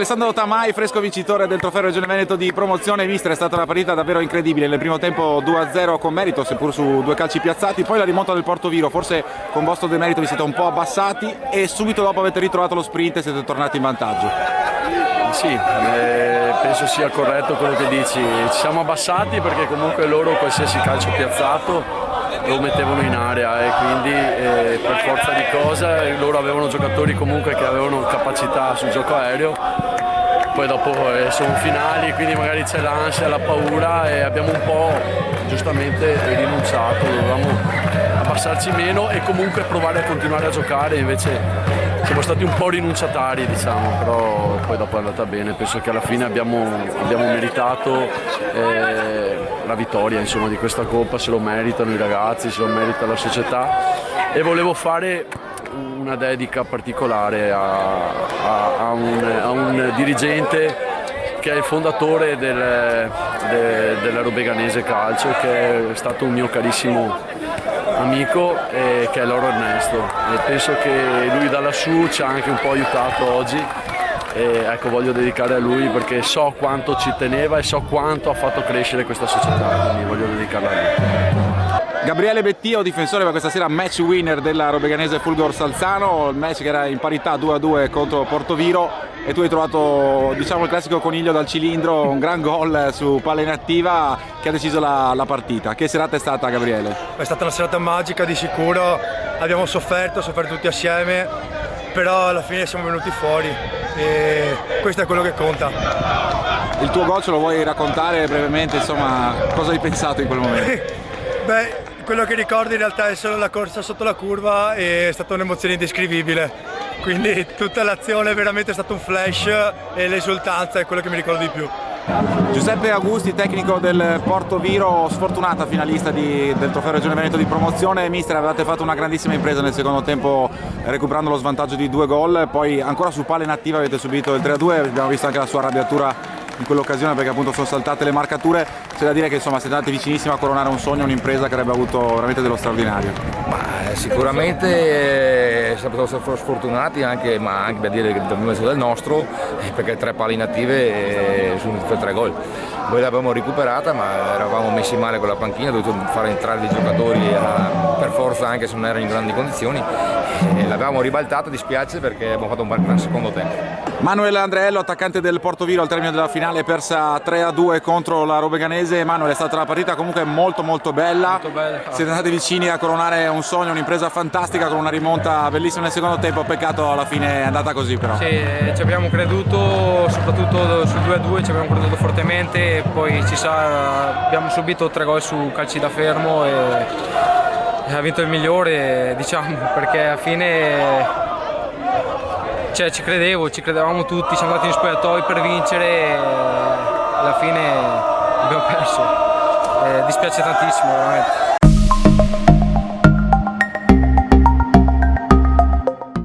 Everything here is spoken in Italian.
Alessandro Tamai, fresco vincitore del Trofeo Regione Veneto di promozione. Mister, è stata una partita davvero incredibile. Nel primo tempo 2-0 con merito, seppur su due calci piazzati, poi la rimonta del Portoviro, forse con vostro demerito vi siete un po' abbassati e subito dopo avete ritrovato lo sprint e siete tornati in vantaggio. Sì, penso sia corretto quello che dici. Ci siamo abbassati perché comunque loro qualsiasi calcio piazzato lo mettevano in area e quindi per forza di cosa loro avevano giocatori comunque che avevano capacità sul gioco aereo. Poi dopo sono finali, quindi magari c'è l'ansia, la paura e abbiamo un po' giustamente rinunciato, dovevamo abbassarci meno e comunque provare a continuare a giocare, invece siamo stati un po' rinunciatari, diciamo, però poi dopo è andata bene. Penso che alla fine abbiamo meritato la vittoria, insomma, di questa Coppa, se lo meritano i ragazzi, se lo merita la società, e volevo fare una dedica particolare a un dirigente che è il fondatore della Robeganese Calcio, che è stato un mio carissimo amico, che è Loro Ernesto, e penso che lui da lassù ci ha anche un po' aiutato oggi, e ecco, voglio dedicare a lui perché so quanto ci teneva e so quanto ha fatto crescere questa società, quindi voglio dedicarla a lui. Gabriele Bettio, difensore per questa sera, match winner della Robeganese Fulgor Salzano, il match che era in parità 2-2 contro Portoviro, e tu hai trovato, diciamo, il classico coniglio dal cilindro, un gran gol su palla inattiva che ha deciso la partita. Che serata è stata, Gabriele? È stata una serata magica di sicuro, abbiamo sofferto tutti assieme, però alla fine siamo venuti fuori e questo è quello che conta. Il tuo gol ce lo vuoi raccontare brevemente, insomma, cosa hai pensato in quel momento? Beh, quello che ricordo in realtà è solo la corsa sotto la curva, e è stata un'emozione indescrivibile, quindi tutta l'azione è veramente stato un flash e l'esultanza è quello che mi ricordo di più. Giuseppe Augusti, tecnico del Portoviro, sfortunata finalista del Trofeo Regione Veneto di promozione. Mister, avevate fatto una grandissima impresa nel secondo tempo recuperando lo svantaggio di 2 gol, poi ancora su palla inattiva avete subito il 3-2, abbiamo visto anche la sua arrabbiatura in quell'occasione perché appunto sono saltate le marcature. C'è da dire che insomma siete andati vicinissimi a coronare un sogno, un'impresa che avrebbe avuto veramente dello straordinario. Sicuramente siamo stati sfortunati anche, ma anche da dire che dobbiamo essere del nostro, perché 3 palle inattive su 3 gol. Poi l'abbiamo recuperata, ma eravamo messi male con la panchina, dovuto fare entrare dei giocatori per forza anche se non erano in grandi condizioni, e l'abbiamo ribaltata, dispiace perché abbiamo fatto un gran secondo tempo. Manuel Andreello, attaccante del Portoviro, al termine della finale persa 3-2 contro la Robeganese. Manuel, è stata una partita comunque molto bella. Siete andati vicini a coronare un sogno, un'impresa fantastica con una rimonta bellissima nel secondo tempo, peccato alla fine è andata così però. Sì, ci abbiamo creduto, soprattutto sul 2-2 ci abbiamo creduto fortemente, e poi abbiamo subito 3 gol su calci da fermo e ha vinto il migliore, diciamo, perché alla fine ci credevamo tutti, siamo andati in spogliatoi per vincere e alla fine abbiamo perso. Dispiace tantissimo, veramente.